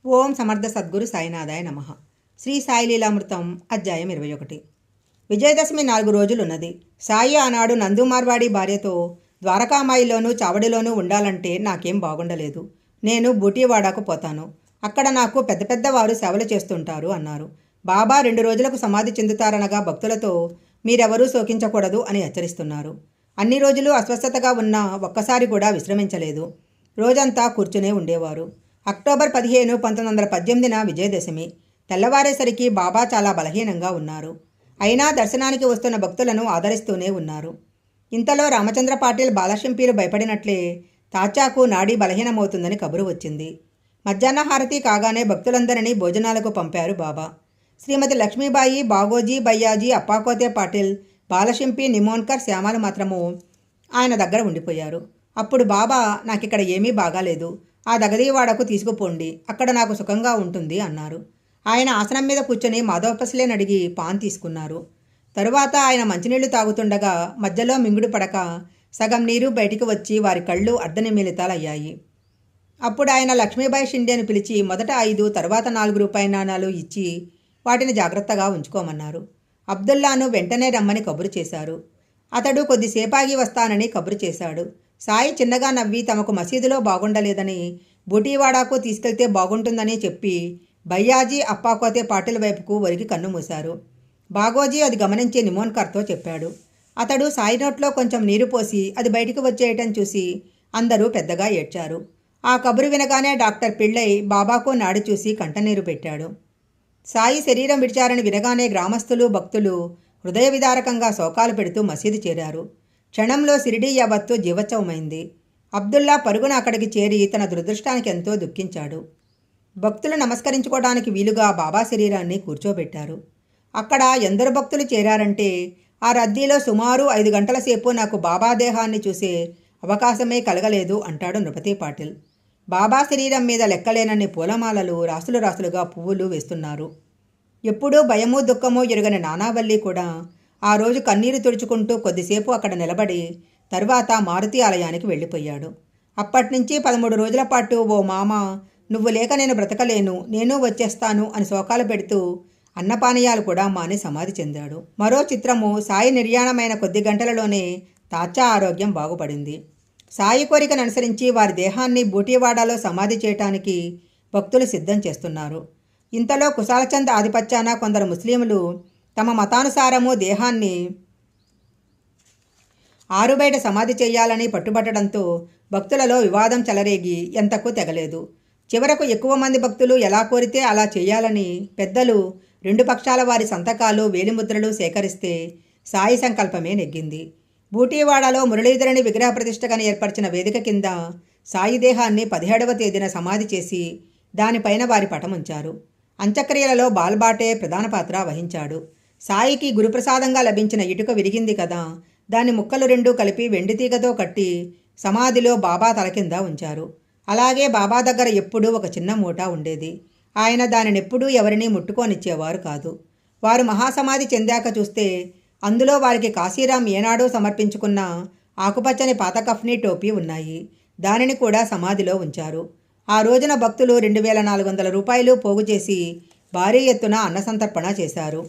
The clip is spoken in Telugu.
ఓం సమర్థ సద్గురు సాయినాథాయ నమః. శ్రీ సాయి లీలామృతం అధ్యాయం 21. విజయదశమి 4 రోజులున్నది. సాయి ఆనాడు నందుమార్వాడి భార్యతో ద్వారకామాయిలోనూ చావడిలోనూ ఉండాలంటే నాకేం బాగుండలేదు. నేను బూటీవాడాకు పోతాను. అక్కడ నాకు పెద్ద పెద్దవారు సేవలు చేస్తుంటారు అన్నారు. బాబా 2 రోజులకు సమాధి చెందుతారనగా భక్తులతో మీరెవరూ శోకించకూడదు అని హెచ్చరిస్తున్నారు. అన్ని రోజులు అస్వస్థతగా ఉన్నా ఒక్కసారి కూడా విశ్రమించలేదు. రోజంతా కూర్చునే ఉండేవారు. అక్టోబర్ 15, 1918 విజయదశమి. తెల్లవారేసరికి బాబా చాలా బలహీనంగా ఉన్నారు. అయినా దర్శనానికి వస్తున్న భక్తులను ఆదరిస్తూనే ఉన్నారు. ఇంతలో రామచంద్ర పాటిల్ బాలశంపీలు భయపడినట్లే తాచాకు నాడీ బలహీనమవుతుందని కబురు వచ్చింది. మధ్యాహ్న హారతి కాగానే భక్తులందరినీ భోజనాలకు పంపారు బాబా. శ్రీమతి లక్ష్మీబాయి, బాగోజీ, బయ్యాజీ, అప్పాకోతే పాటిల్, బాలశంపి, నిమోన్కర్, శ్యామలు మాత్రము ఆయన దగ్గర ఉండిపోయారు. అప్పుడు బాబా నాకిక్కడ ఏమీ బాగాలేదు, ఆ దగదీవాడకు తీసుకుపోండి, అక్కడ నాకు సుఖంగా ఉంటుంది అన్నారు. ఆయన ఆసనం మీద కూర్చొని మాధవపసిలేని అడిగి పాన్ తీసుకున్నారు. తరువాత ఆయన మంచినీళ్లు తాగుతుండగా మధ్యలో మింగుడు పడక సగం నీరు బయటికి వచ్చి వారి కళ్ళు అర్ధనిమిలితాలయ్యాయి. అప్పుడు ఆయన లక్ష్మీబాయి షిండేను పిలిచి మొదట 5, తర్వాత 4 రూపాయి నాణాలు ఇచ్చి వాటిని జాగ్రత్తగా ఉంచుకోమన్నారు. అబ్దుల్లాను వెంటనే రమ్మని కబురు చేశారు. అతడు కొద్దిసేపాగి వస్తానని కబురు చేశాడు. సాయి చిన్నగా నవ్వి తమకు మసీదులో బాగుండలేదని బూటీవాడాకు తీసుకెళ్తే బాగుంటుందని చెప్పి బయ్యాజీ, అప్పాకోతే పాటిల్ వైపుకు ఒరిగి కన్ను మూశారు. బాగోజీ అది గమనించి నిమోన్కర్తో చెప్పాడు. అతడు సాయి నోట్లో కొంచెం నీరు పోసి అది బయటికి వచ్చేయటం చూసి అందరూ పెద్దగా ఏడ్చారు. ఆ కబురు వినగానే డాక్టర్ పిళ్ళై బాబాకు నాడి చూసి కంటనీరు పెట్టాడు. సాయి శరీరం విడిచారని వినగానే గ్రామస్తులు, భక్తులు హృదయ విదారకంగా శోకాలు పెడుతూ మసీదు చేరారు. క్షణంలో సిరిడీ యావత్తు జీవోత్సవమైంది. అబ్దుల్లా పరుగున అక్కడికి చేరి తన దురదృష్టానికి ఎంతో దుఃఖించాడు. భక్తులు నమస్కరించుకోవడానికి వీలుగా బాబా శరీరాన్ని కూర్చోబెట్టారు. అక్కడ ఎందరు భక్తులు చేరారంటే ఆ రద్దీలో సుమారు 5 గంటల సేపు నాకు బాబా దేహాన్ని చూసే అవకాశమే కలగలేదు అంటాడు నృపతి పాటిల్. బాబా శరీరం మీద లెక్కలేనన్ని పూలమాలలు, రాసులు రాసులుగా పువ్వులు వేస్తున్నారు. ఎప్పుడూ భయము దుఃఖము ఎరుగని నానావల్లి కూడా ఆ రోజు కన్నీరు తుడుచుకుంటూ కొద్దిసేపు అక్కడ నిలబడి తర్వాత మారుతి ఆలయానికి వెళ్ళిపోయాడు. అప్పటినుంచి 13 రోజుల పాటు ఓ మామ, నువ్వు లేక నేను బ్రతకలేను, నేను వచ్చేస్తాను అని శోకాలు పెడుతూ అన్నపానీయాలు కూడా మాని సమాధి చెందాడు. మరో చిత్రము, సాయి నిర్యాణమైన కొద్ది గంటలలోనే తాచా ఆరోగ్యం బాగుపడింది. సాయి కోరికను అనుసరించి వారి దేహాన్ని బూటీవాడాలో సమాధి చేయటానికి భక్తులు సిద్ధం చేస్తున్నారు. ఇంతలో కుశాలచంద్ ఆధిపత్యాన కొందరు ముస్లింలు తమ మతానుసారము దేహాన్ని ఆరుబయట సమాధి చేయాలని పట్టుబట్టడంతో భక్తులలో వివాదం చెలరేగి ఎంతకు తెగలేదు. చివరకు ఎక్కువ మంది భక్తులు ఎలా కోరితే అలా చేయాలని పెద్దలు 2 పక్షాల వారి సంతకాలు, వేలిముద్రలు సేకరిస్తే సాయి సంకల్పమే నెగ్గింది. బూటీవాడలో మురళీధరుని విగ్రహ ప్రతిష్టకని ఏర్పరిచిన వేదిక కింద సాయి దేహాన్ని 17వ తేదీన సమాధి చేసి దానిపైన వారి పటముంచారు. అంత్యక్రియలలో బాల్బాటే ప్రధాన పాత్ర వహించాడు. సాయికి గురుప్రసాదంగా లభించిన ఇటుక విరిగింది కదా, దాని ముక్కలు 2 కలిపి వెండితీగతో కట్టి సమాధిలో బాబా తల కింద ఉంచారు. అలాగే బాబా దగ్గర ఎప్పుడూ ఒక చిన్న మూట ఉండేది. ఆయన దానినెప్పుడూ ఎవరినీ ముట్టుకోనిచ్చేవారు కాదు. వారు మహాసమాధి చెందాక చూస్తే అందులో వారికి కాశీరాం ఏనాడో సమర్పించుకున్న ఆకుపచ్చని పాత కఫ్నీ టోపీ ఉన్నాయి. దానిని కూడా సమాధిలో ఉంచారు. ఆ రోజున భక్తులు 2400 రూపాయలు పోగు చేసి భారీ ఎత్తున అన్నసంతర్పణ చేశారు.